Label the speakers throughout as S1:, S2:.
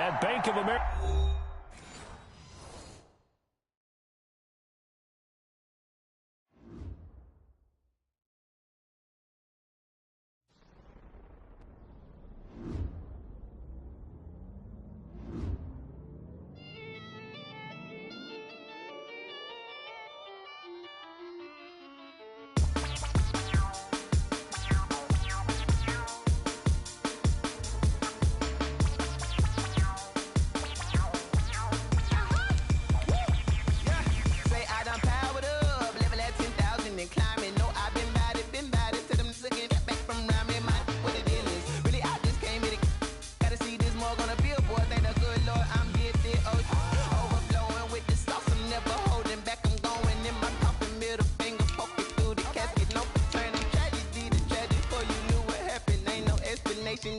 S1: at Bank of America.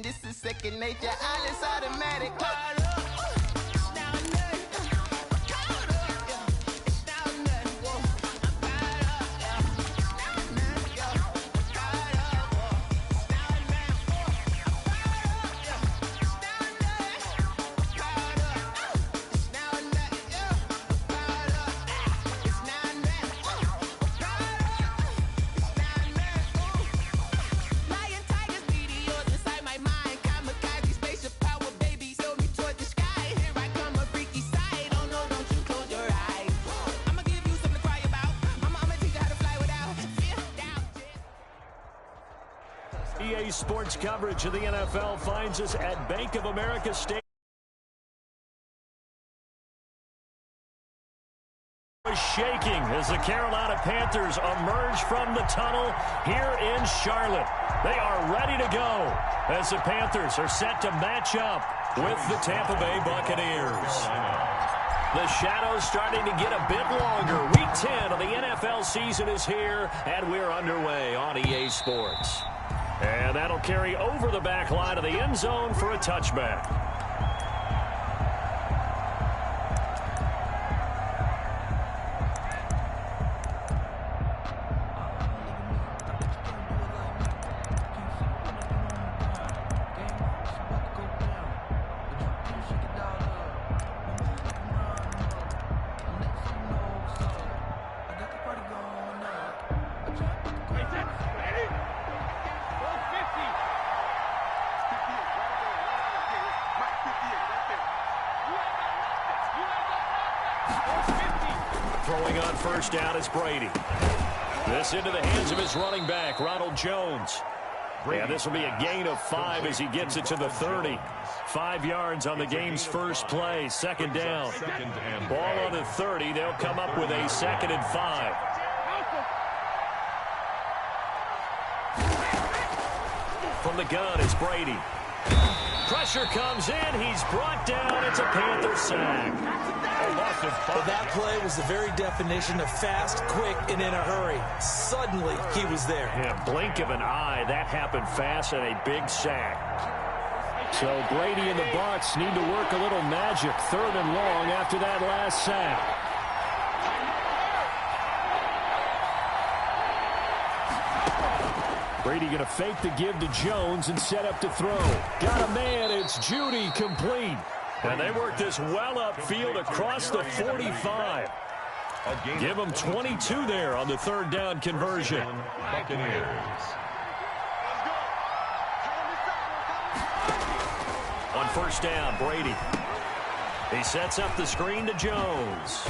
S2: This is second nature. All is automatic.
S1: EA Sports coverage of the NFL finds us at Bank of America Stadium. Shaking as the Carolina Panthers emerge from the tunnel here in Charlotte. They are ready to go as the Panthers are set to match up with the Tampa Bay Buccaneers. The shadow's starting to get a bit longer. Week 10 of the NFL season is here, and we're underway on EA Sports. And that'll carry over the back line of the end zone for a touchback. Throwing on first down is Brady. This into the hands of his running back, Ronald Jones. And this will be a gain of 5 as he gets it to the 30. 5 yards on the game's first play. Second down. Ball on the 30. They'll come up with a 2nd and 5. From the gun is Brady. Pressure comes in. He's brought down. It's a Panther sack.
S3: But that play was the very definition of fast, quick, and in a hurry. Suddenly, he was there.
S1: Yeah, blink of an eye. That happened fast and a big sack. So Brady and the Bucs need to work a little magic. 3rd and long after that last sack. Brady going to fake the give to Jones and set up to throw. Got a man. It's Judy, complete. And they work this well upfield across the 45. Give them 22 there on the 3rd down conversion.
S4: Buccaneers.
S1: On first down, Brady. He sets up the screen to Jones.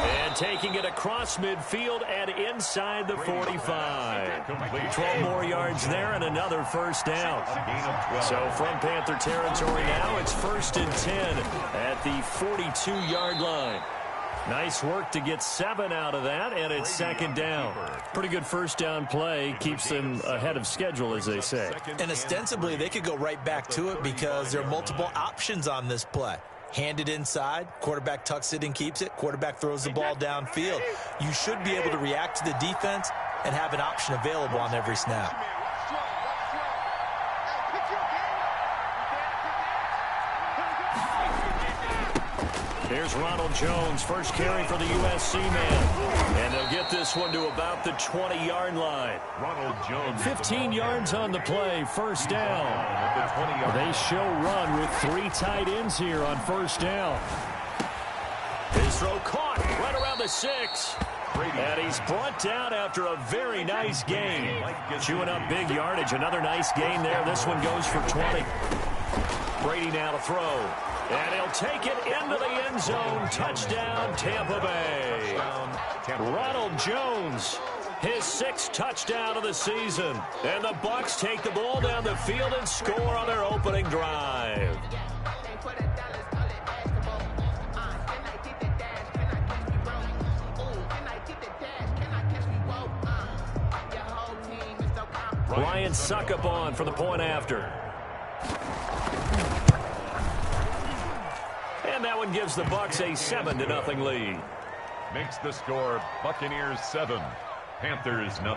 S1: And taking it across midfield and inside the 45. 12 more yards there and another first down. So from Panther territory now, it's 1st and 10 at the 42-yard line. Nice work to get 7 out of that, and it's 2nd down. Pretty good first down play. Keeps them ahead of schedule, as they say.
S3: And ostensibly, they could go right back to it because there are multiple options on this play. Handed inside, quarterback tucks it and keeps it, quarterback throws the ball downfield. You should be able to react to the defense and have an option available on every snap.
S1: Here's Ronald Jones, first carry for the USC man. And they'll get this one to about the 20-yard line.
S4: Ronald Jones.
S1: 15 yards on the play, first down. They show run with 3 tight ends here on first down. His throw caught right around the 6. And he's brought down after a very nice gain. Chewing up big yardage. Another nice gain there. This one goes for 20. Brady now to throw. And he'll take it into the end zone. Touchdown, Tampa Bay. Ronald Jones, his 6th touchdown of the season. And the Bucs take the ball down the field and score on their opening drive. Ryan Succop for the point after. And that one gives the Bucs a 7-0 lead.
S4: Makes the score Buccaneers 7, Panthers 0.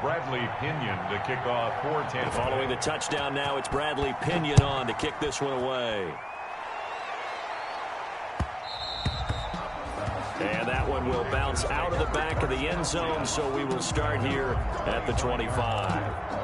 S4: Bradley Pinion to kick off for Tampa.
S1: Following the touchdown now, it's Bradley Pinion on to kick this one away. And that one will bounce out of the back of the end zone, so we will start here at the 25.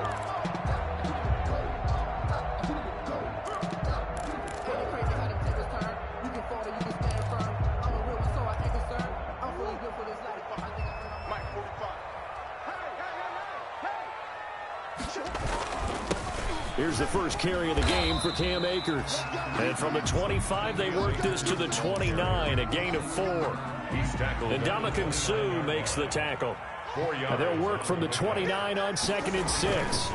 S1: Here's the first carry of the game for Cam Akers. And from the 25, they work this to the 29, a gain of 4. And Ndamukong Suh makes the tackle. And they'll work from the 29 on 2nd and 6.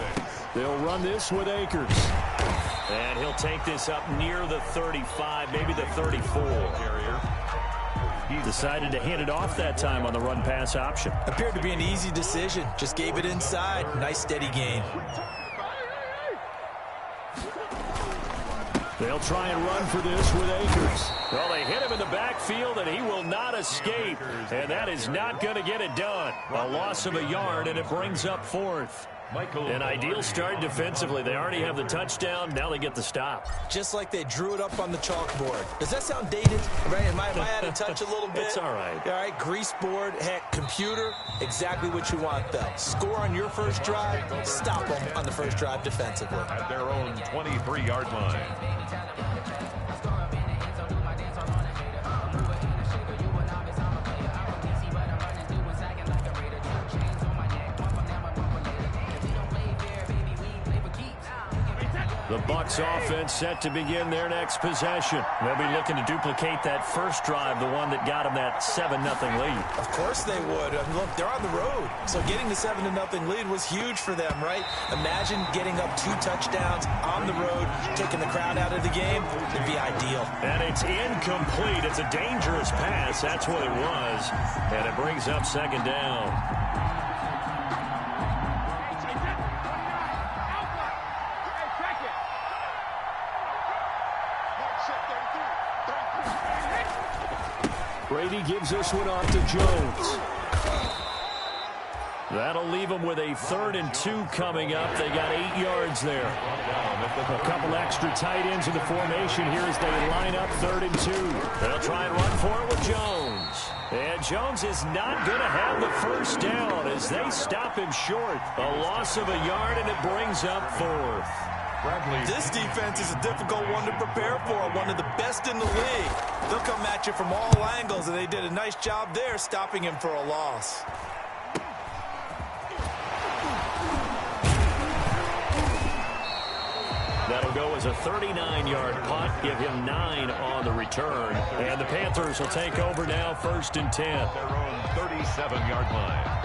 S1: They'll run this with Akers. And he'll take this up near the 35, maybe the 34. He decided to hand it off that time on the run-pass option.
S3: Appeared to be an easy decision. Just gave it inside. Nice steady gain.
S1: They'll try and run for this with Akers. Well, they hit him in the backfield, and he will not escape. And that is not going to get it done. A loss of a yard, and it brings up 4th. An ideal start defensively. They already have the touchdown. Now they get the stop.
S3: Just like they drew it up on the chalkboard. Does that sound dated? Right? Am I out of touch a little bit?
S1: It's all right.
S3: All right, grease board, heck, computer, exactly what you want, though. Score on your first drive, stop them on the first drive defensively.
S4: At their own 23-yard line.
S1: The Bucs offense set to begin their next possession. They'll be looking to duplicate that first drive, the one that got them that 7-0 lead.
S3: Of course they would. I mean, look, they're on the road. So getting the 7-0 lead was huge for them, right? Imagine getting up 2 touchdowns on the road, taking the crowd out of the game. It'd be ideal.
S1: And it's incomplete. It's a dangerous pass. That's what it was. And it brings up 2nd down. Brady gives this one off to Jones. That'll leave them with a 3rd and 2 coming up. They got 8 yards there. A couple extra tight ends in the formation here as they line up 3rd and 2. They'll try and run for it with Jones. And Jones is not going to have the first down as they stop him short. A loss of a yard, and it brings up 4th.
S3: This defense is a difficult one to prepare for, one of the best in the league. They'll come at you from all angles, and they did a nice job there stopping him for a loss.
S1: That'll go as a 39-yard punt, give him 9 on the return. And the Panthers will take over now, 1st and 10.
S4: Their own 37-yard line.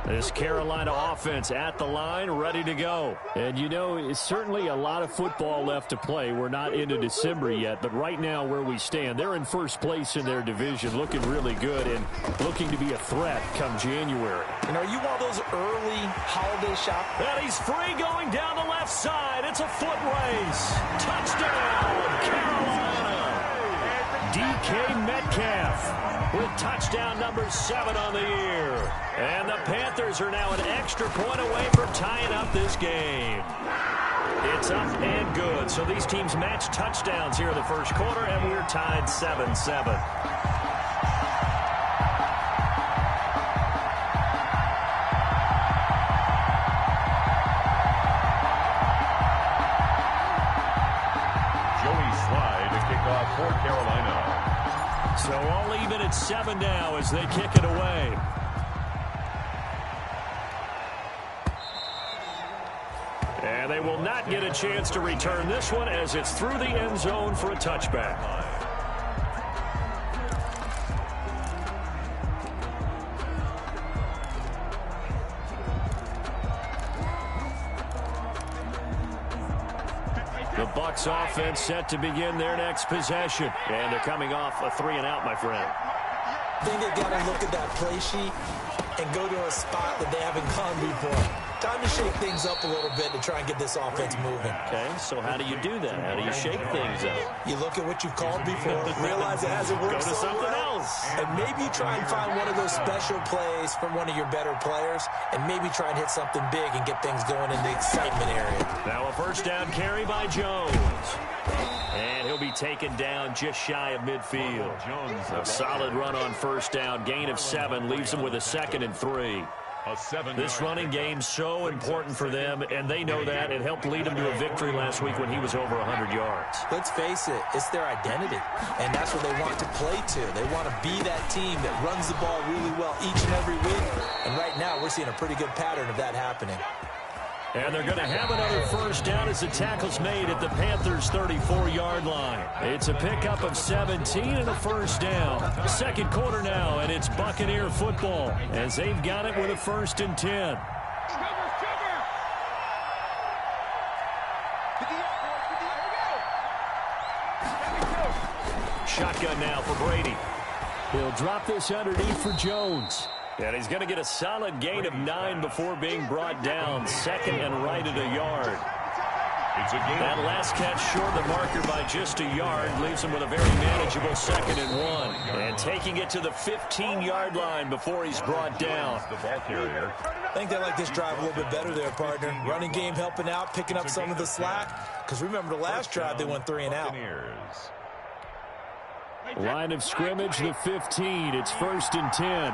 S1: This Carolina offense at the line, ready to go. And, you know, it's certainly a lot of football left to play. We're not into December yet, but right now where we stand, they're in first place in their division, looking really good and looking to be a threat come January.
S3: And are you one of those early holiday shop?
S1: And he's free going down the left side. It's a foot race. Touchdown, Carolina. DK Metcalf with touchdown number 7 on the year. And the Panthers are now an extra point away from tying up this game. It's up and good. So these teams match touchdowns here in the first quarter, and we're tied 7-7.
S4: For Carolina.
S1: So all even at 7 now as they kick it away. And they will not get a chance to return this one as it's through the end zone for a touchback. The Bucs offense set to begin their next possession. And they're coming off a 3-and-out, my friend.
S3: I think they got to look at that play sheet and go to a spot that they haven't gone before. Time to shake things up a little bit to try and get this offense moving.
S1: Okay, so how do you do that? How do you shake things up?
S3: You look at what you've called before, realize it hasn't worked
S1: Go to something else.
S3: and maybe you try and find one of those special plays from one of your better players, and maybe try and hit something big and get things going in the excitement area.
S1: Now a first down carry by Jones. And he'll be taken down just shy of midfield. A solid run on first down. Gain of 7 leaves him with a 2nd and 3. This running game so important for them, and they know that. It helped lead them to a victory last week when he was over 100 yards.
S3: Let's face it, it's their identity, and that's what they want to play to. They want to be that team that runs the ball really well each and every week, and right now we're seeing a pretty good pattern of that happening.
S1: And they're going to have another first down as the tackle's made at the Panthers' 34-yard line. It's a pickup of 17 and a first down. Second quarter now, and it's Buccaneer football as they've got it with a 1st and 10. Shotgun now for Brady. He'll drop this underneath for Jones. And he's going to get a solid gain of 9 before being brought down. 2nd and right at a yard. That last catch short of the marker by just a yard leaves him with a very manageable 2nd and 1. And taking it to the 15-yard line before he's brought down.
S4: The ball carrier.
S3: I think they like this drive a little bit better there, partner. Running game helping out, picking up some of the slack. Because remember the last drive, they went 3-and-out.
S1: Line of scrimmage, the 15. It's 1st and 10.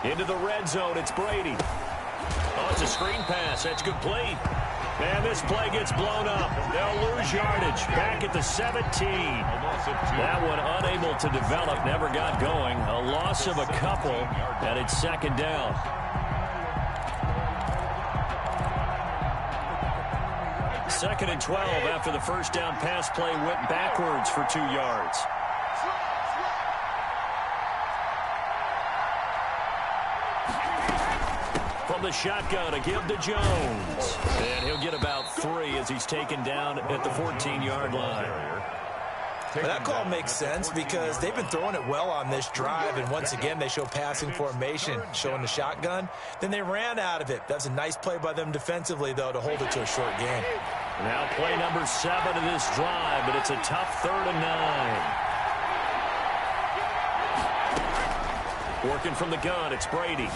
S1: Into the red zone, it's Brady. Oh, it's a screen pass. That's complete. And this play gets blown up. They'll lose yardage. Back at the 17. That one unable to develop, never got going. A loss of a couple, and it's 2nd down. Second and 12 after the first down pass play went backwards for 2 yards. From the shotgun, a give to Jones. And he'll get about 3 as he's taken down at the 14-yard line.
S3: But that call makes sense because they've been throwing it well on this drive, and once again they show passing formation, showing the shotgun. Then they ran out of it. That's a nice play by them defensively, though, to hold it to a short game.
S1: Now play number 7 of this drive, but it's a tough 3rd and 9. Working from the gun, it's Brady.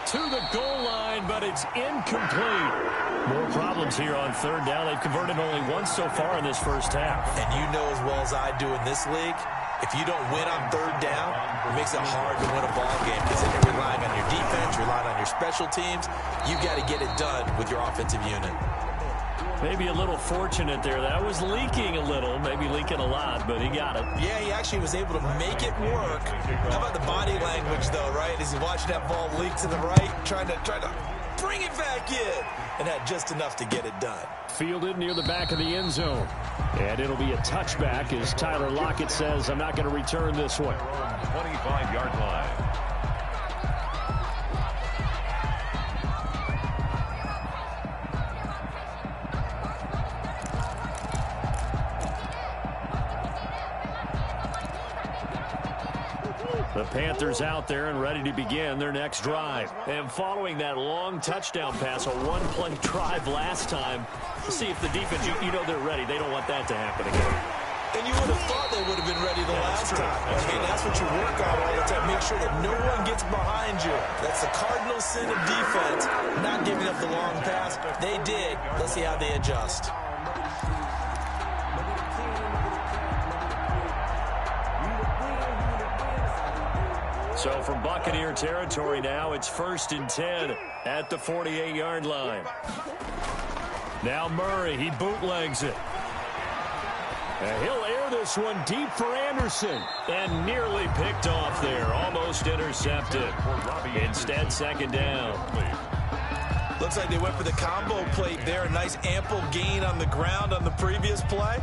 S1: To the goal line, but it's incomplete. More problems here on 3rd down. They've converted only once so far in this first half.
S3: And you know as well as I do in this league, if you don't win on 3rd down, it makes it hard to win a ball game because then you're relying on your defense, relying on your special teams. You've got to get it done with your offensive unit.
S1: Maybe a little fortunate there. That was leaking a little, maybe leaking a lot, but he got it.
S3: Yeah, he actually was able to make it work. How about the body language, though, right? As he's watching that ball leak to the right, trying to bring it back in. And had just enough to get it done.
S1: Fielded near the back of the end zone. And it'll be a touchback as Tyler Lockett says, I'm not going to return this one.
S4: 25-yard line.
S1: The Panthers out there and ready to begin their next drive. And following that long touchdown pass, a one-play drive last time, to see if the defense, you know they're ready. They don't want that to happen again.
S3: And you would have thought they would have been ready the last time. I mean, that's what you work on all the time. Make sure that no one gets behind you. That's the cardinal sin of defense, not giving up the long pass. They did. Let's see how they adjust.
S1: So from Buccaneer territory now, it's 1st and 10 at the 48-yard line. Now Murray, he bootlegs it. And he'll air this one deep for Anderson. And nearly picked off there, almost intercepted. Instead, 2nd down.
S3: Looks like they went for the combo plate there. A nice ample gain on the ground on the previous play.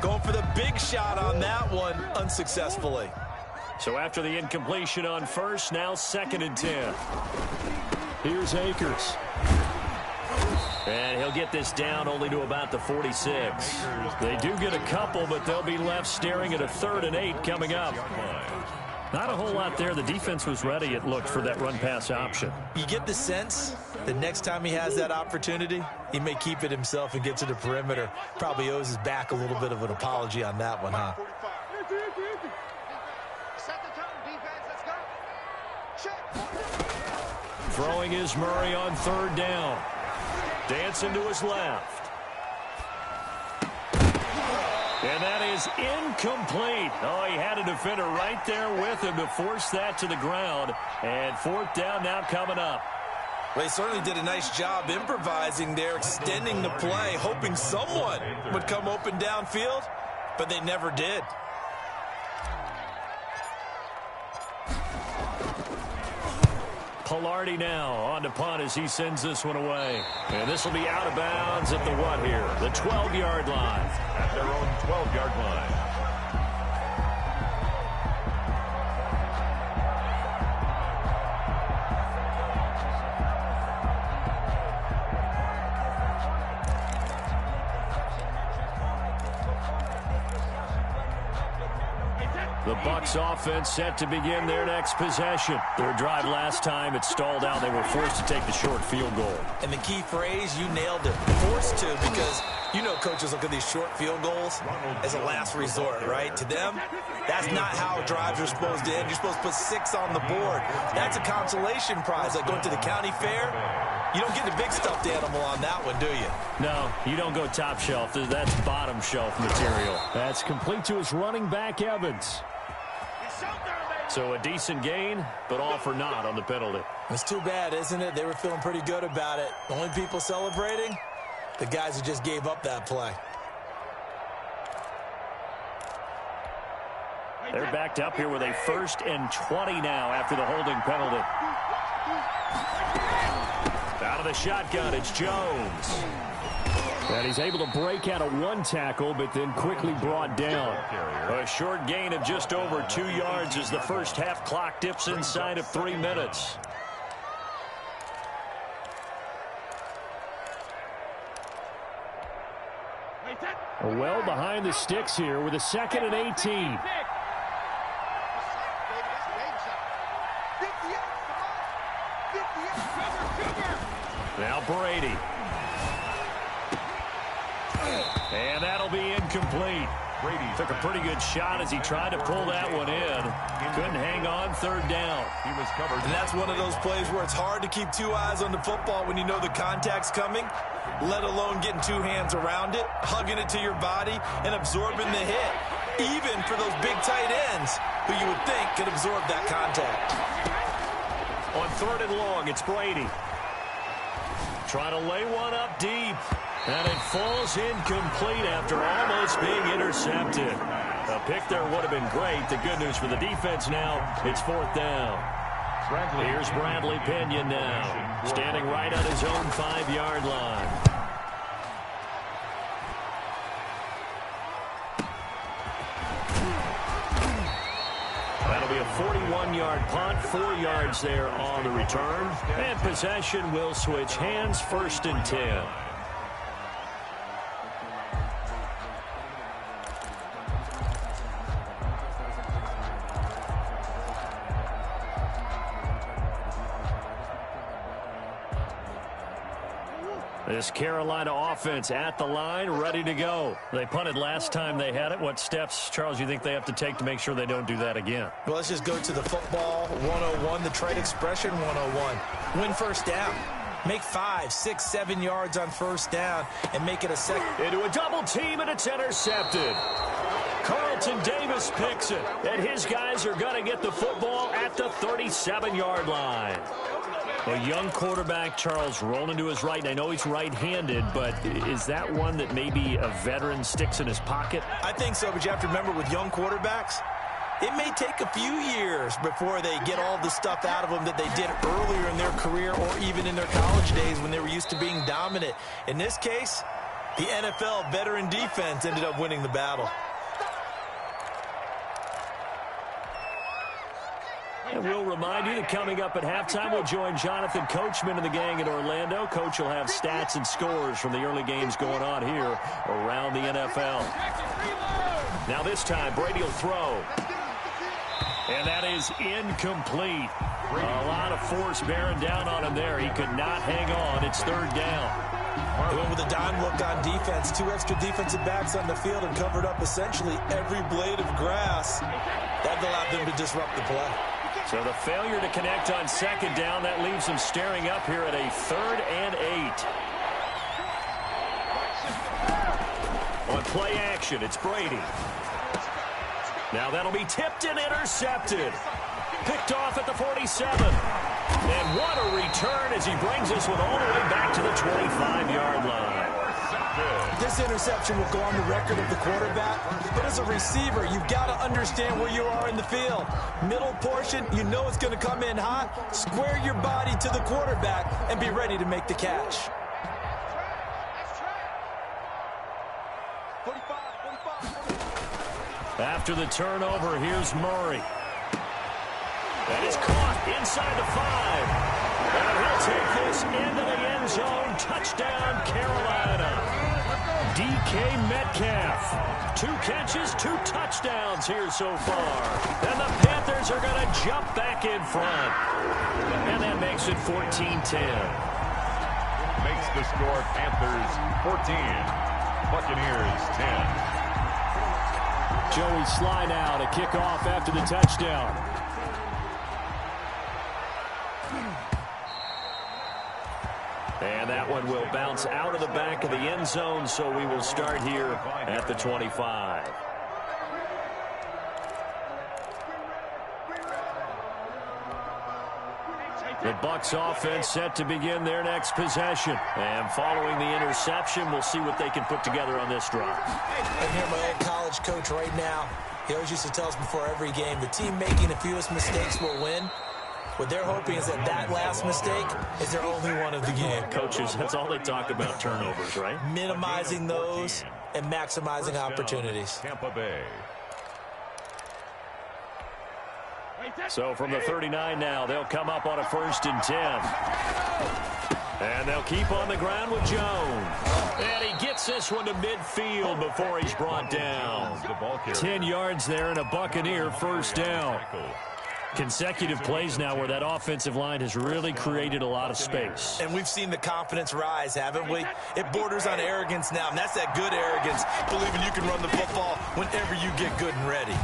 S3: Going for the big shot on that one unsuccessfully.
S1: So after the incompletion on first, now 2nd and 10. Here's Akers. And he'll get this down only to about the 46. They do get a couple, but they'll be left staring at a 3rd and 8 coming up. Not a whole lot there. The defense was ready, it looked, for that run-pass option.
S3: You get the sense that next time he has that opportunity, he may keep it himself and get to the perimeter. Probably owes his back a little bit of an apology on that one, huh?
S1: Throwing is Murray on 3rd down. Dancing to his left. And that is incomplete. Oh, he had a defender right there with him to force that to the ground. And 4th down now coming up.
S3: Well, he certainly did a nice job improvising there, extending the play, hoping someone would come open downfield, but they never did.
S1: Pilardi now on to punt as he sends this one away. And this will be out of bounds at the what here? The 12-yard line.
S4: At their own 12-yard line.
S1: The Bucs offense set to begin their next possession. Their drive last time, it stalled out. They were forced to take the short field goal.
S3: And the key phrase, you nailed it. Forced to, because you know coaches look at these short field goals as a last resort, right? To them, that's not how drives are supposed to end. You're supposed to put 6 on the board. That's a consolation prize, like going to the county fair. You don't get the big stuffed animal on that one, do you?
S1: No, you don't go top shelf. That's bottom shelf material. That's complete to his running back, Evans. So a decent gain, but all for naught on the penalty.
S3: It's too bad, isn't it? They were feeling pretty good about it. The only people celebrating, the guys who just gave up that play.
S1: They're backed up here with a 1st and 20 now after the holding penalty. Out of the shotgun, it's Jones. And he's able to break out of 1 tackle, but then quickly brought down. A short gain of just over 2 yards as the first half clock dips inside of 3 minutes. Well behind the sticks here with a 2nd and 18. Now Brady. And that'll be incomplete. Brady took a pretty good shot as he tried to pull that one in. Couldn't hang on, 3rd down.
S4: He was covered.
S3: And that's one of those plays where it's hard to keep 2 eyes on the football when you know the contact's coming, let alone getting 2 hands around it, hugging it to your body, and absorbing the hit. Even for those big tight ends who you would think could absorb that contact.
S1: On 3rd and long, it's Brady. Trying to lay one up deep. And it falls incomplete after almost being intercepted. A pick there would have been great. The good news for the defense now, it's 4th down. Here's Bradley Pinion now, standing right on his own 5-yard line. That'll be a 41-yard punt, 4 yards there on the return. And possession will switch hands, 1st and 10. This Carolina offense at the line, ready to go. They punted last time they had it. What steps, Charles, you think they have to take to make sure they don't do that again?
S3: Well, let's just go to the football 101, the trade expression 101. Win first down. Make 5, 6, 7 yards on first down and make it a second.
S1: Into a double team, and it's intercepted. Carlton Davis picks it, and his guys are going to get the football at the 37-yard line. A young quarterback, Charles, rolling to his right, and I know he's right-handed, but is that one that maybe a veteran sticks in his pocket?
S3: I think so, but you have to remember with young quarterbacks, it may take a few years before they get all the stuff out of them that they did earlier in their career or even in their college days when they were used to being dominant. In this case, the NFL veteran defense ended up winning the battle.
S1: And we'll remind you that coming up at halftime, we'll join Jonathan Coachman and the gang in Orlando. Coach will have stats and scores from the early games going on here around the NFL. Now this time, Brady will throw. And that is incomplete. A lot of force bearing down on him there. He could not hang on. It's 3rd down.
S3: They went with a dime look on defense. 2 extra defensive backs on the field and covered up essentially every blade of grass. That allowed them to disrupt the play.
S1: So the failure to connect on 2nd down, that leaves them staring up here at a 3rd and 8. On play action, it's Brady. Now that'll be tipped and intercepted. Picked off at the 47. And what a return as he brings this one all the way back to the 25-yard line.
S3: This interception will go on the record of the quarterback, but as a receiver, you've got to understand where you are in the field. Middle portion, you know it's going to come in hot. Square your body to the quarterback and be ready to make the catch.
S1: After the turnover, here's Murray. That is caught inside the 5. And he'll take this into the end zone. Touchdown, Carolina. DK Metcalf. 2 catches, 2 touchdowns here so far. And the Panthers are going to jump back in front. And that makes it 14-10.
S4: Makes the score Panthers 14. Buccaneers 10.
S1: Joey Sly now to kick off after the touchdown. And that one will bounce out of the back of the end zone, so we will start here at the 25. The Bucs offense set to begin their next possession. And following the interception, we'll see what they can put together on this drive.
S3: I hear my old college coach right now. He always used to tell us before every game, the team making the fewest mistakes will win. What they're hoping is that last mistake is their only one of the game.
S1: Coaches, that's all they talk about, turnovers, right?
S3: Minimizing those and maximizing opportunities.
S4: Tampa Bay.
S1: So from the 39 now, they'll come up on a 1st and 10. And they'll keep on the ground with Jones. And he gets this one to midfield before he's brought down. 10 yards there and a Buccaneer 1st down. Consecutive plays now where that offensive line has really created a lot of space.
S3: And we've seen the confidence rise, haven't we? It borders on arrogance now, and that's that good arrogance, believing you can run the football whenever you get good and ready.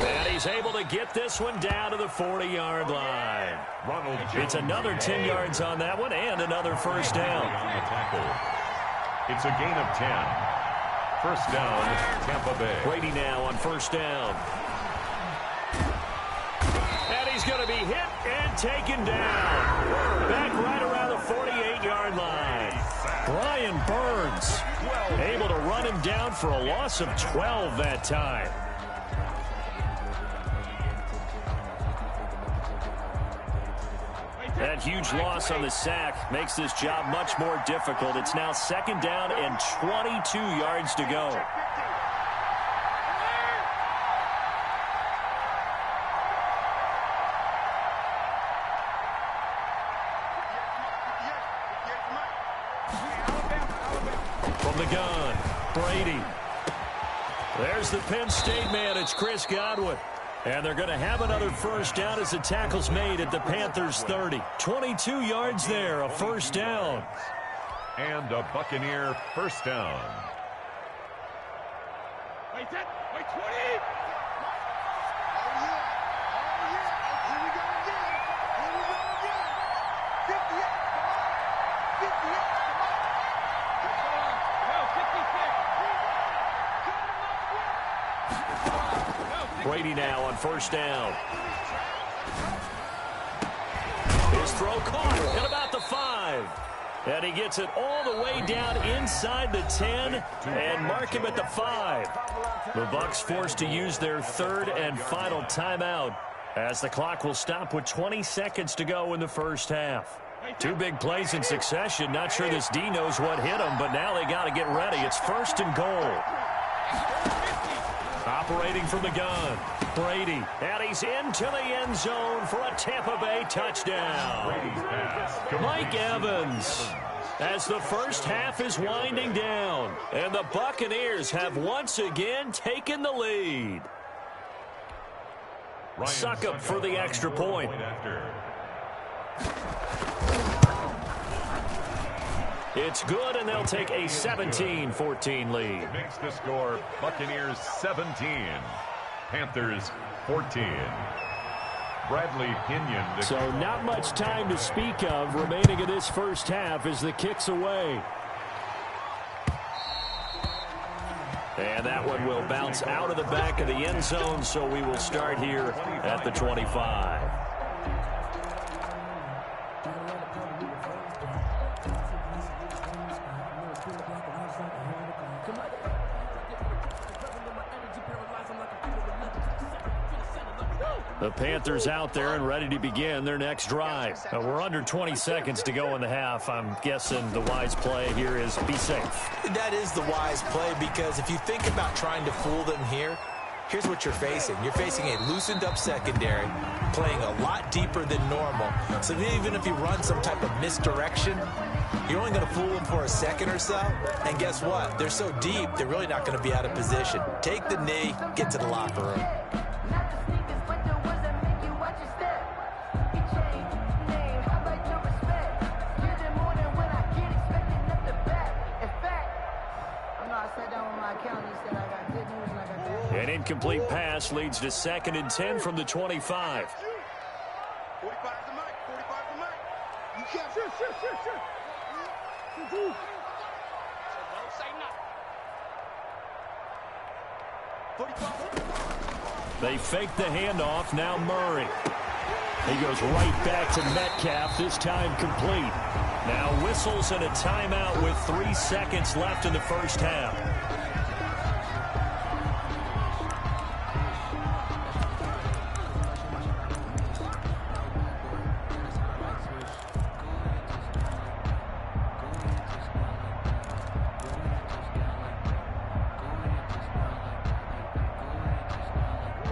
S1: And he's able to get this one down to the 40-yard line. It's another 10 yards on that one and another 1st down.
S4: It's a gain of 10. 1st down, Tampa Bay.
S1: Brady now on 1st down. And he's going to be hit and taken down. Back right around the 48-yard line. Brian Burns able to run him down for a loss of 12 that time. That huge loss on the sack makes this job much more difficult. It's now 2nd down and 22 yards to go. From the gun, Brady. There's the Penn State man. It's Chris Godwin. And they're going to have another first down as the tackle's made at the Panthers 30. 22 yards there, a first down.
S4: And a Buccaneer first down.
S5: Wait, 20.
S1: Brady now on first down. His throw caught at about the 5. And he gets it all the way down inside the 10 and mark him at the 5. The Bucs forced to use their 3rd and final timeout as the clock will stop with 20 seconds to go in the first half. 2 big plays in succession. Not sure this D knows what hit him, but now they got to get ready. It's 1st and goal. Operating from the gun, Brady, and he's into the end zone for a Tampa Bay touchdown. Mike Evans, as the first half is winding down, and the Buccaneers have once again taken the lead. Succop for the extra point. It's good, and they'll take a 17-14 lead.
S4: Makes the score Buccaneers 17, Panthers 14. Bradley Pinion.
S1: So not much time to speak of remaining in this first half as the kick's away. And that one will bounce out of the back of the end zone, so we will start here at the 25. The Panthers out there and ready to begin their next drive. We're under 20 seconds to go in the half. I'm guessing the wise play here is be safe.
S3: That is the wise play, because if you think about trying to fool them here, here's what you're facing. You're facing a loosened up secondary, playing a lot deeper than normal. So even if you run some type of misdirection, you're only going to fool them for a second or so. And guess what? They're so deep, they're really not going to be out of position. Take the knee, get to the locker room.
S1: An incomplete pass leads to 2nd and 10 from the 25.
S5: 45 to the mic. 45 to the mic. You can't. Sure. Don't say nothing.
S1: They fake the handoff. Now Murray. He goes right back to Metcalf, this time complete. Now whistles and a timeout with 3 seconds left in the first half.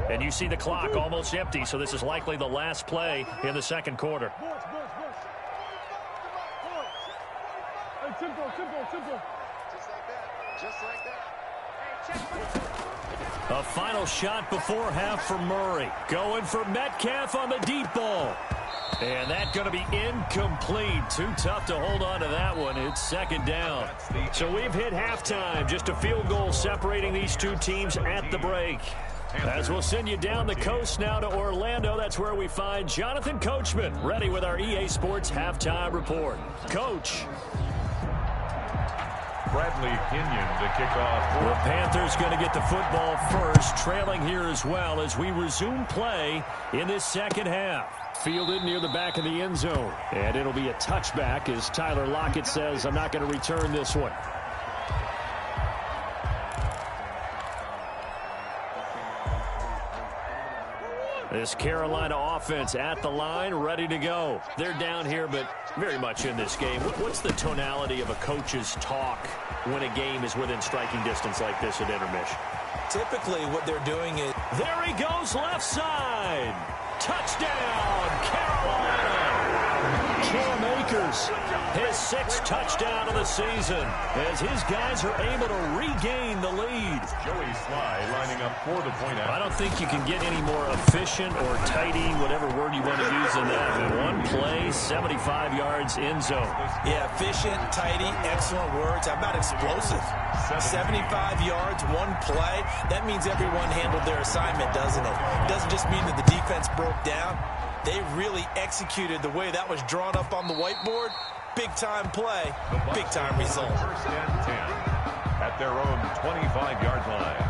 S1: And you see the clock almost empty, so this is likely the last play in the second quarter.
S5: Simple. Just like that.
S1: A final shot before half for Murray. Going for Metcalf on the deep ball. And that's going to be incomplete. Too tough to hold on to that one. It's 2nd down. So we've hit halftime. Just a field goal separating these two teams at the break. As we'll send you down the coast now to Orlando, that's where we find Jonathan Coachman, ready with our EA Sports halftime report. Coach.
S4: Bradley Pinion to kick off.
S1: The Panthers going to get the football first, trailing here as well as we resume play in this second half. Fielded near the back of the end zone. And it'll be a touchback as Tyler Lockett says, I'm not going to return this one. This Carolina offense at the line, ready to go. They're down here, but very much in this game. What's the tonality of a coach's talk when a game is within striking distance like this at intermission?
S3: Typically, what they're doing is...
S1: There he goes, left side. Touchdown, Carolina. Cam Akers, his 6th touchdown of the season, as his guys are able to regain the lead.
S4: Joey Sly lining up for the point out.
S1: I don't think you can get any more efficient or tidy, whatever word you want to use in that. In one play, 75 yards in zone.
S3: Yeah, efficient, tidy, excellent words. How about explosive? 75 yards, one play. That means everyone handled their assignment, doesn't it? It doesn't just mean that the defense broke down. They really executed the way that was drawn up on the whiteboard. Big-time play, big-time result.
S4: First and 10 at their own 25-yard line.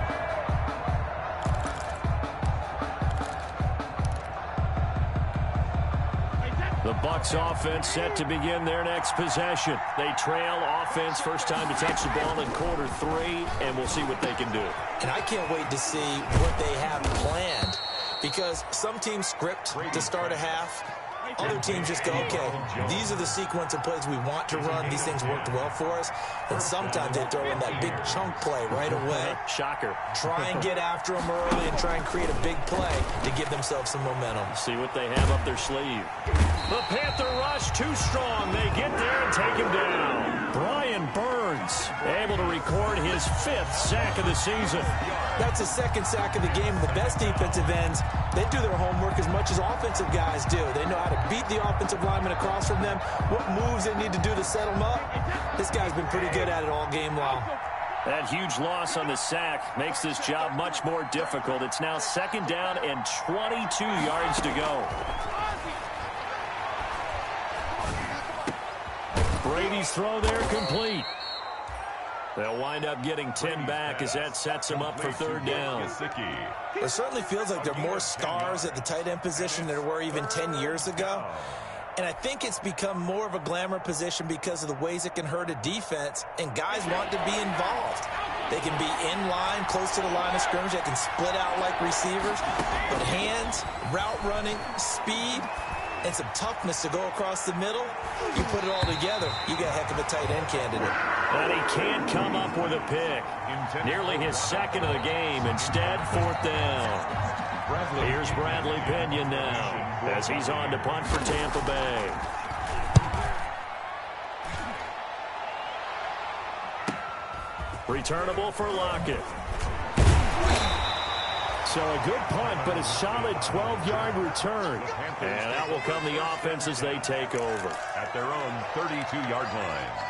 S1: The Bucs offense set to begin their next possession. They trail offense, first time to touch the ball in quarter 3, and we'll see what they can do.
S3: And I can't wait to see what they have planned, because some teams script to start a half. Other teams just go, okay, these are the sequence of plays we want to run. These things worked well for us. And sometimes they throw in that big chunk play right away.
S1: Shocker.
S3: Try and get after them early and try and create a big play to give themselves some momentum.
S1: See what they have up their sleeve. The Panther rush too strong. They get there and take him down. Brian Burns able to record his 5th sack of the season.
S3: That's his 2nd sack of the game. The best defensive ends, they do their homework as much as offensive guys do. They know how to beat the offensive lineman across from them, what moves they need to do to set them up. This guy's been pretty good at it all game long.
S1: That huge loss on the sack makes this job much more difficult. It's now 2nd down and 22 yards to go. Brady's throw there complete. They'll wind up getting 10 back as that sets them up for 3rd down.
S3: It certainly feels like there are more stars at the tight end position than there were even 10 years ago. And I think it's become more of a glamour position because of the ways it can hurt a defense, and guys want to be involved. They can be in line, close to the line of scrimmage. They can split out like receivers. But hands, route running, speed, and some toughness to go across the middle, you put it all together, you got a heck of a tight end candidate.
S1: And he can't come up with a pick. Nearly his 2nd of the game. Instead, 4th down. Here's Bradley Pinion now as he's on to punt for Tampa Bay. Returnable for Lockett. So a good punt, but a solid 12-yard return. And that will come the offense as they take over.
S4: At their own 32-yard line.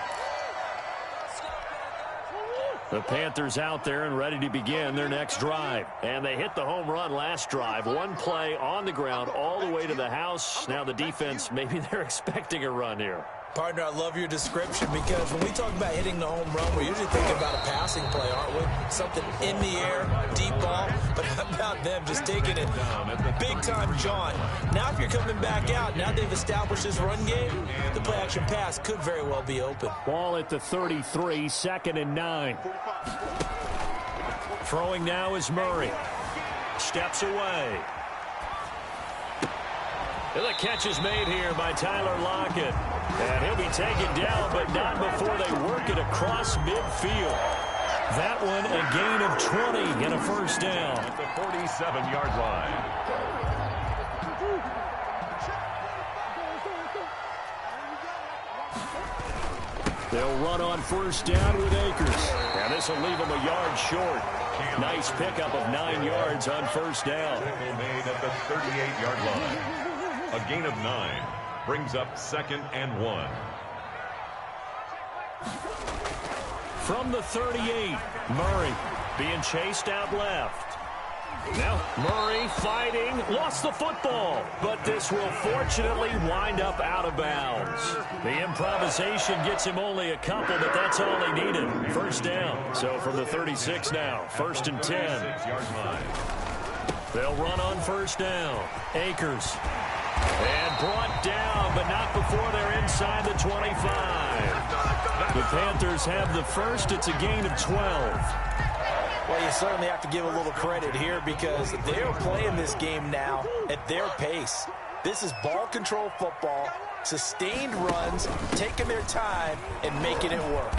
S1: The Panthers out there and ready to begin their next drive. And they hit the home run last drive. One play on the ground all the way to the house. Now the defense, maybe they're expecting a run here.
S3: Partner, I love your description, because when we talk about hitting the home run, we're usually thinking about a passing play, aren't we? Something in the air, deep ball. But how about them just taking it big-time jaunt? Now if you're coming back out, now they've established this run game, the play-action pass could very well be open.
S1: Ball at the 33, 2nd and 9. Throwing now is Murray. Steps away. And the catch is made here by Tyler Lockett. And he'll be taken down, but not before they work it across midfield. That one a gain of 20 and a 1st down.
S4: At the 47-yard line.
S1: They'll run on 1st down with Akers. And this will leave them a yard short. Nice pickup of 9 yards on 1st down.
S4: Tackle made at the 38-yard line. A gain of 9 brings up 2nd and 1.
S1: From the 38, Murray being chased out left. Now Murray fighting, lost the football, but this will fortunately wind up out of bounds. The improvisation gets him only a couple, but that's all he needed. 1st down. So from the 36 now, 1st and 10.
S4: 36-yard line.
S1: They'll run on 1st down. Akers. And brought down, but not before they're inside the 25. The Panthers have the 1st. It's a gain of 12.
S3: Well, you certainly have to give a little credit here because they're playing this game now at their pace. This is ball control football, sustained runs, taking their time, and making it work.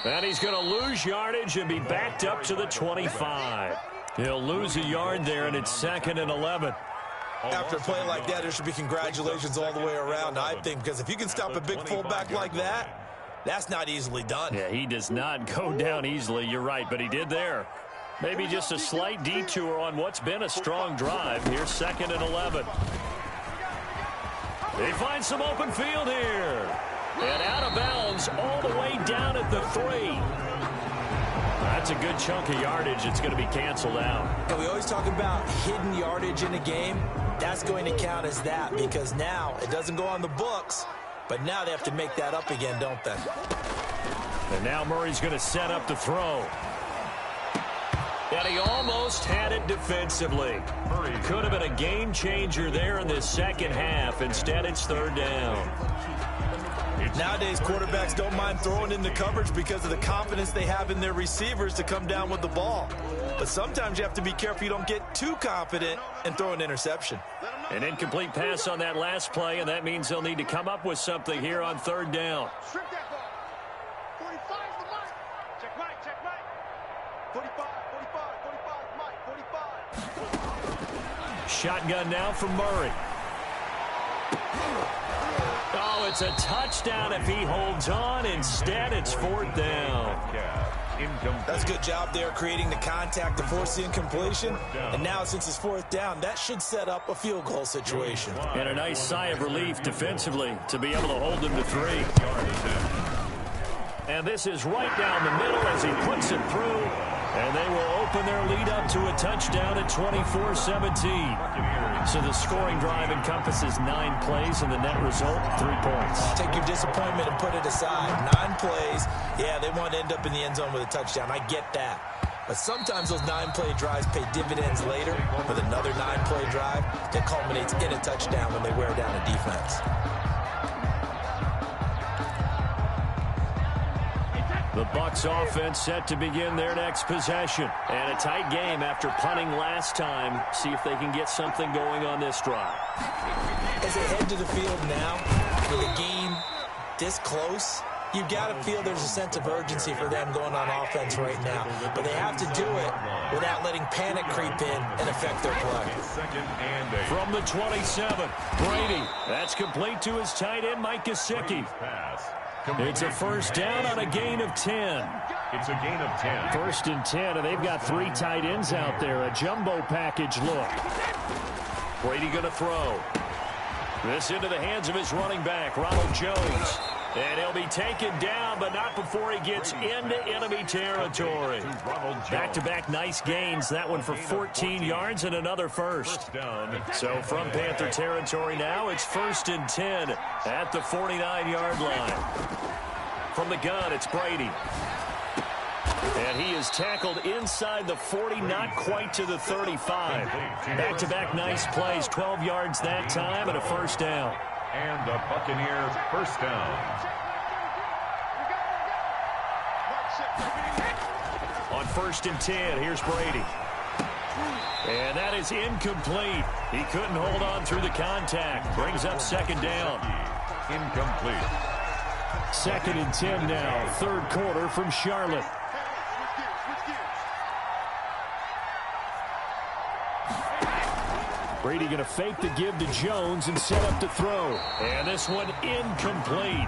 S1: And he's going to lose yardage and be backed up to the 25. He'll lose a yard there, and it's 2nd and 11.
S3: After a play like that, there should be congratulations all the way around, I think, because if you can stop a big fullback like that, that's not easily done.
S1: Yeah, he does not go down easily, you're right, but he did there. Maybe just a slight detour on what's been a strong drive. Here's 2nd and 11. They find some open field here. And out of bounds all the way down at the 3. That's a good chunk of yardage. It's going to be canceled out.
S3: And we always talk about hidden yardage in a game. That's going to count as that because now it doesn't go on the books, but now they have to make that up again, don't they?
S1: And now Murray's going to set up the throw. And he almost had it defensively. Could have been a game changer there in this second half. Instead, it's 3rd down.
S3: Nowadays, quarterbacks don't mind throwing in the coverage because of the confidence they have in their receivers to come down with the ball. But sometimes you have to be careful you don't get too confident and throw an interception.
S1: An incomplete pass on that last play, and that means they'll need to come up with something here on 3rd down.
S5: Strip that ball. 45 the mic. Check mic, check mic. 45, 45, 45, mic, 45.
S1: Shotgun now from Murray. Oh, it's a touchdown if he holds on. Instead, it's 4th down.
S3: That's a good job there creating the contact to force the incompletion. And now, since it's 4th down, that should set up a field goal situation.
S1: And a nice sigh of relief defensively to be able to hold them to 3. And this is right down the middle as he puts it through. And they will open their lead up to a touchdown at 24-17. So the scoring drive encompasses 9 plays, and the net result, 3 points.
S3: Take your disappointment and put it aside. 9 plays. Yeah, they want to end up in the end zone with a touchdown. I get that. But sometimes those 9-play drives pay dividends later with another 9-play drive that culminates in a touchdown when they wear down a defense.
S1: The Bucs offense set to begin their next possession. And a tight game after punting last time. See if they can get something going on this drive.
S3: As they head to the field now, with a game this close, you've got to feel there's a sense of urgency for them going on offense right now. But they have to do it without letting panic creep in and affect their play.
S1: From the 27, Brady. That's complete to his tight end, Mike Gesicki. It's a 1st down on a gain of 10.
S4: It's a gain of 10.
S1: 1st and 10, and they've got 3 tight ends out there. A jumbo package look. Brady going to throw. This into the hands of his running back, Ronald Jones. And he'll be taken down, but not before he gets into enemy territory. Back-to-back nice gains. That one for 14 yards and another 1st. So from Panther territory now, it's 1st and 10 at the 49-yard line. From the gun, it's Brady. And he is tackled inside the 40, not quite to the 35. Back-to-back nice plays, 12 yards that time and a 1st down.
S4: And the Buccaneers 1st down.
S1: On 1st and 10, here's Brady. And that is incomplete. He couldn't hold on through the contact. Brings up 2nd down.
S4: Incomplete.
S1: 2nd and 10 now. 3rd quarter from Charlotte. Brady going to fake the give to Jones and set up to throw. And this one incomplete.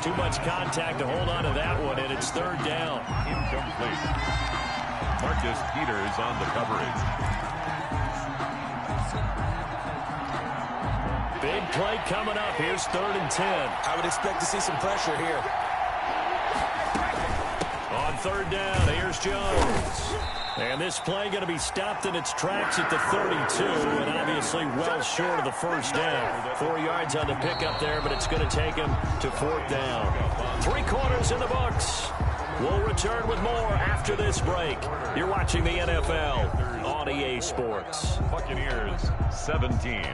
S1: Too much contact to hold on to that one, and it's 3rd down.
S4: Incomplete. Marcus Peters on the coverage.
S1: Big play coming up. Here's 3rd and 10.
S3: I would expect to see some pressure here.
S1: On 3rd down, here's Jones. And this play going to be stopped in its tracks at the 32, and obviously well short of the 1st down. 4 yards on the pickup there, but it's going to take him to 4th down. 3 quarters in the books. We'll return with more after this break. You're watching the NFL on EA Sports.
S4: Buccaneers 17.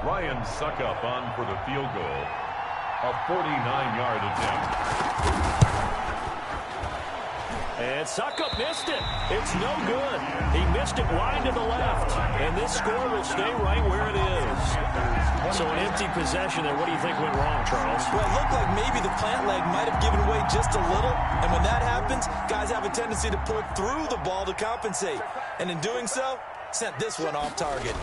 S4: Ryan Dan Suckup on for the field goal. A 49-yard attempt.
S1: And Suckup missed it. It's no good. He missed it wide to the left. And this score will stay right where it is. So an empty possession there. What do you think went wrong, Charles?
S3: Well, it looked like maybe the plant leg might have given way just a little. And when that happens, guys have a tendency to pull through the ball to compensate. And in doing so, sent this one off target.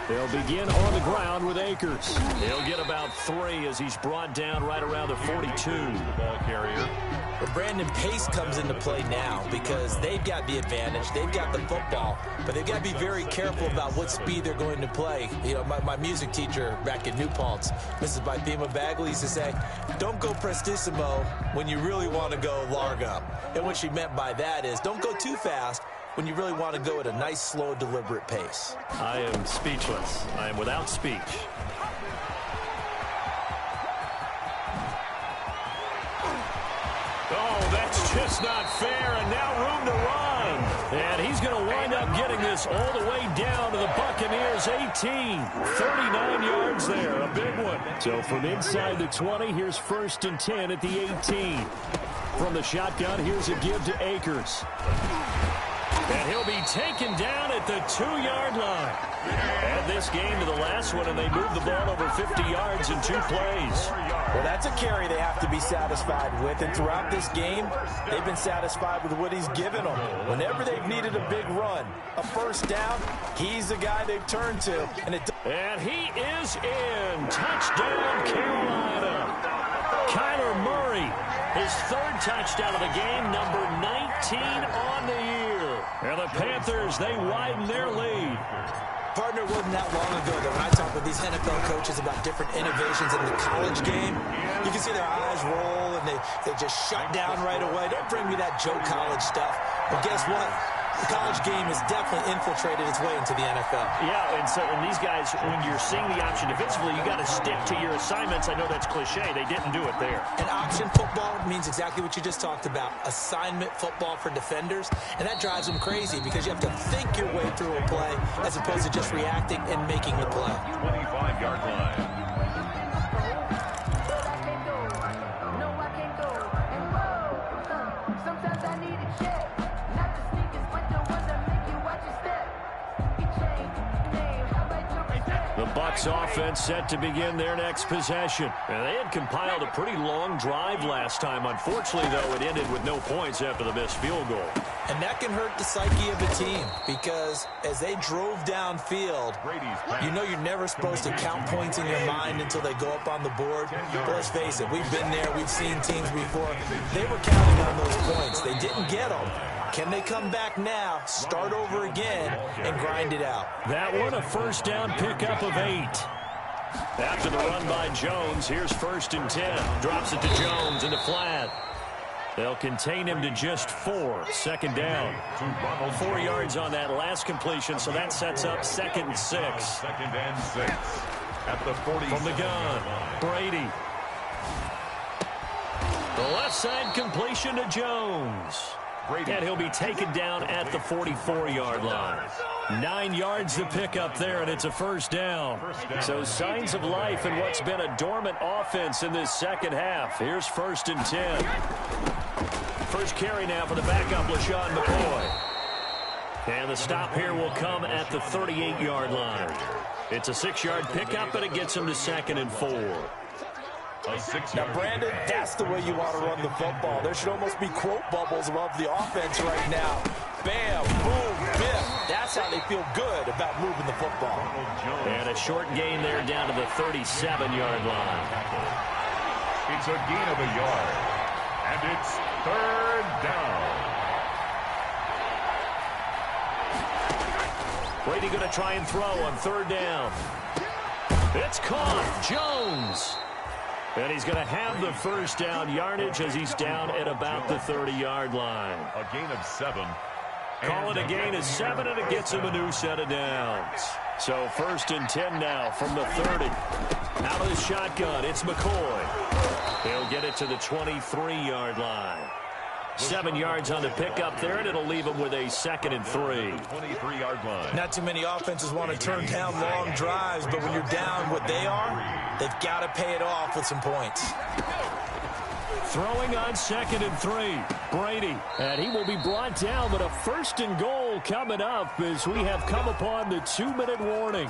S1: They'll begin on the ground with Akers. He'll get about 3 as he's brought down right around the 42.
S4: The ball carrier.
S3: But Brandon, pace comes into play now because they've got the advantage. They've got the football, but they've got to be very careful about what speed they're going to play. You know, my music teacher back at New Paltz, Mrs. Bythema Bagley, used to say, don't go prestissimo when you really want to go largo. And what she meant by that is don't go too fast when you really want to go at a nice, slow, deliberate pace.
S1: I am speechless. I am without speech. Oh, that's just not fair, and now room to run. And he's going to wind up getting this all the way down to the Buccaneers' 18. 39 yards there, a big one. So from inside the 20, here's 1st and 10 at the 18. From the shotgun, here's a give to Akers. And he'll be taken down at the 2-yard line. Add this game to the last one, and they move the ball over 50 yards in 2 plays.
S3: Well, that's a carry they have to be satisfied with. And throughout this game, they've been satisfied with what he's given them. Whenever they've needed a big run, a first down, he's the guy they've turned to.
S1: And he is in. Touchdown, Carolina. Kyler Murray, his 3rd touchdown of the game, number 19 on the year. And the Panthers, they widen their lead.
S3: Partner, wasn't that long ago that when I talk with these NFL coaches about different innovations in the college game, you can see their eyes roll and they just shut down right away. Don't bring me that Joe College stuff. But guess what? The college game has definitely infiltrated its way into the NFL.
S1: Yeah, and these guys, when you're seeing the option defensively, you got to stick to your assignments. I know that's cliche. They didn't do it there.
S3: And option football means exactly what you just talked about, assignment football for defenders. And that drives them crazy because you have to think your way through a play as opposed to just reacting and making the play.
S4: 25-yard line.
S1: The Bucs offense set to begin their next possession. And they had compiled a pretty long drive last time. Unfortunately, though, it ended with no points after the missed field goal.
S3: And that can hurt the psyche of a team because as they drove downfield, you know you're never supposed to count points in your mind until they go up on the board. But let's face it, we've been there. We've seen teams before. They were counting on those points. They didn't get them. Can they come back now, start over again, and grind it out?
S1: That one, a first down pickup of 8. After the run by Jones, here's 1st and 10. Drops it to Jones into flat. They'll contain him to just 4. 2nd down. 4 yards on that last completion, so that sets up 2nd and 6.
S4: 2nd and 6. At the 40.
S1: From the gun, Brady. The left side completion to Jones. And he'll be taken down at the 44-yard line. 9 yards to pick up there, and it's a first down. So signs of life in what's been a dormant offense in this second half. Here's 1st and 10. First carry now for the backup, LaShawn McCoy. And the stop here will come at the 38-yard line. It's a 6-yard pickup, and it gets him to 2nd and 4.
S3: Now, Brandon, that's the way you want to run the football. There should almost be quote bubbles above the offense right now. Bam, boom, biff. That's how they feel good about moving the football.
S1: And a short gain there down to the 37-yard line.
S4: It's a gain of a yard. And it's 3rd down.
S1: Brady going to try and throw on 3rd down. It's caught. Jones. And he's going to have the first down yardage as he's down at about the 30-yard line.
S4: A gain of 7.
S1: Call it a gain of 7, and it gets him a new set of downs. So 1st and 10 now from the 30. Out of the shotgun, it's McCoy. He'll get it to the 23-yard line. 7 yards on the pickup there, and it'll leave them with a 2nd and 3.
S4: 23-yard line.
S3: Not too many offenses want to turn down long drives, but when you're down what they are, they've got to pay it off with some points.
S1: Throwing on 2nd and 3, Brady. And he will be brought down, but a 1st and goal coming up as we have come upon the 2-minute warning.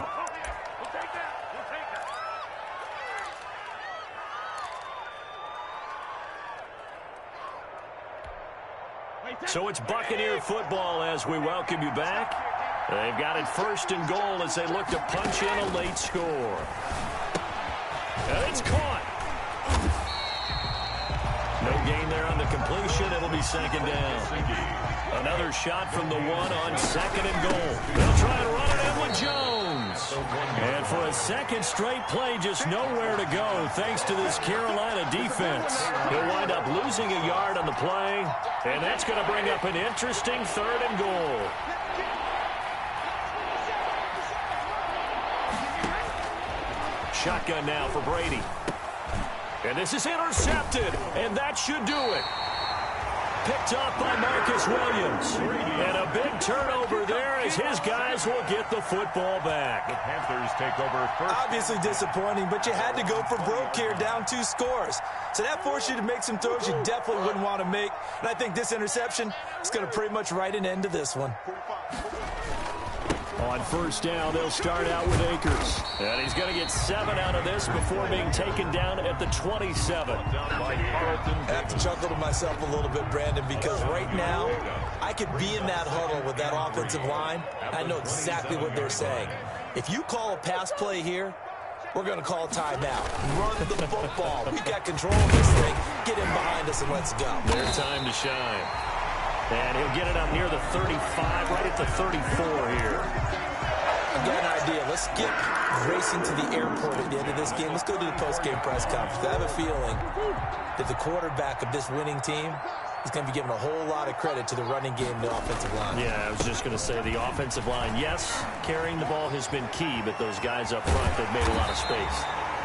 S1: So it's Buccaneer football as we welcome you back. They've got it 1st and goal as they look to punch in a late score. And it's caught. No gain there on the completion. It'll be 2nd down. Another shot from the 1 on 2nd and goal. They'll try and run it in with Jones. And for a 2nd straight play, just nowhere to go thanks to this Carolina defense. He'll wind up losing a yard on the play, and that's going to bring up an interesting 3rd and goal. Shotgun now for Brady. And this is intercepted, and that should do it. Picked up by Marcus Williams. And a big turnover there as his guys will get the football back.
S4: The Panthers take over first.
S3: Obviously disappointing, but you had to go for broke here, down 2 scores. So that forced you to make some throws you definitely wouldn't want to make. And I think this interception is going to pretty much write an end to this one.
S1: On 1st down, they'll start out with Akers. And he's going to get 7 out of this before being taken down at the 27.
S3: I have to chuckle to myself a little bit, Brandon, because right now I could be in that huddle with that offensive line. I know exactly what they're saying. If you call a pass play here, we're going to call a timeout. Run the football. We've got control of this thing. Get in behind us and let's go.
S1: Their time to shine. And he'll get it up near the 35, right at the 34 here.
S3: I've got an idea. Let's skip racing to the airport at the end of this game. Let's go to the post-game press conference. I have a feeling that the quarterback of this winning team is going to be given a whole lot of credit to the running game and the offensive line.
S1: Yeah, I was just going to say the offensive line, yes, carrying the ball has been key, but those guys up front, they've made a lot of space.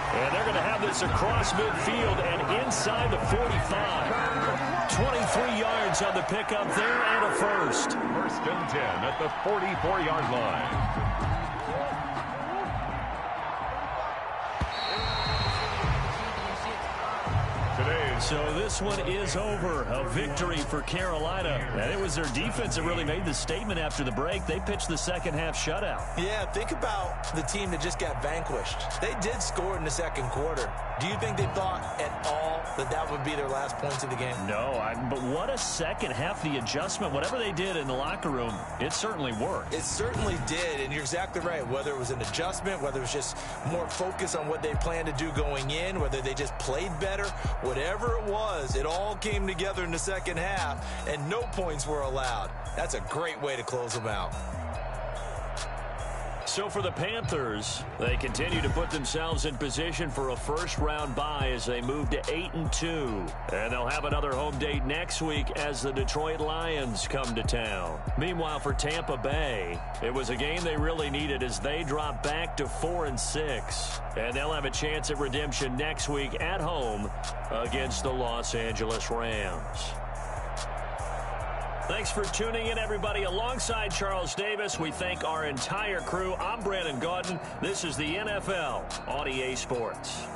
S1: And they're going to have this across midfield and inside the 45. 23 yards on the pickup there and a 1st.
S4: 1st and 10 at the 44-yard line.
S1: So this one is over. A victory for Carolina. And it was their defense that really made the statement after the break. They pitched the second-half shutout.
S3: Yeah, think about the team that just got vanquished. They did score in the 2nd quarter. Do you think they thought at all that that would be their last points of the game?
S1: No, but what a second half. The adjustment, whatever they did in the locker room, it certainly worked.
S3: It certainly did, and you're exactly right. Whether it was an adjustment, whether it was just more focus on what they planned to do going in, whether they just played better, whatever it was, it all came together in the 2nd half, and no points were allowed. That's a great way to close them out.
S1: So for the Panthers, they continue to put themselves in position for a first-round bye as they move to 8-2. And they'll have another home date next week as the Detroit Lions come to town. Meanwhile, for Tampa Bay, it was a game they really needed as they drop back to 4-6. And they'll have a chance at redemption next week at home against the Los Angeles Rams. Thanks for tuning in, everybody. Alongside Charles Davis, we thank our entire crew. I'm Brandon Gaudin. This is the NFL on EA Sports.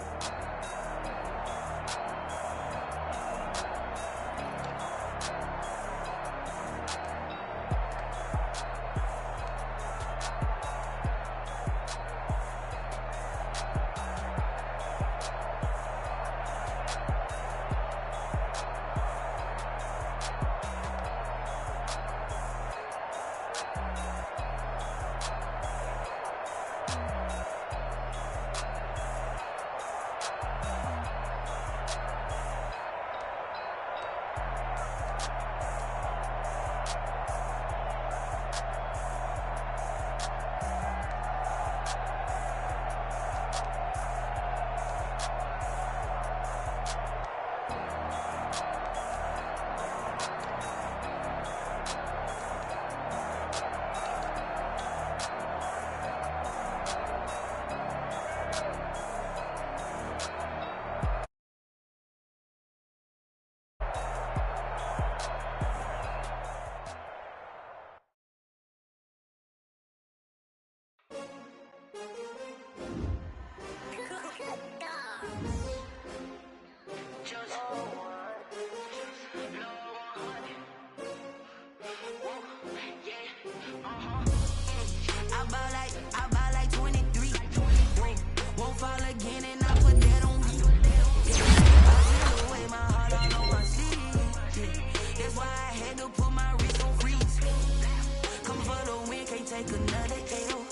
S6: like another L.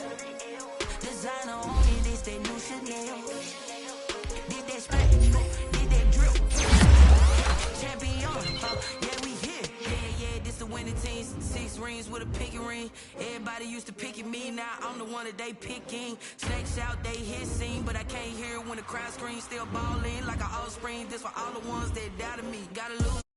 S6: Designer on me, this that new Chanel. Did that splash, did that drip. Champion, yeah, we here. Yeah, this the winning team. 6 rings with a pinky ring. Everybody used to pick at me, now I'm the one that they picking. Snakes out, they hit scene, but I can't hear it when the crowd screams. Still balling like an offspring. This for all the ones that doubted me. Gotta lose.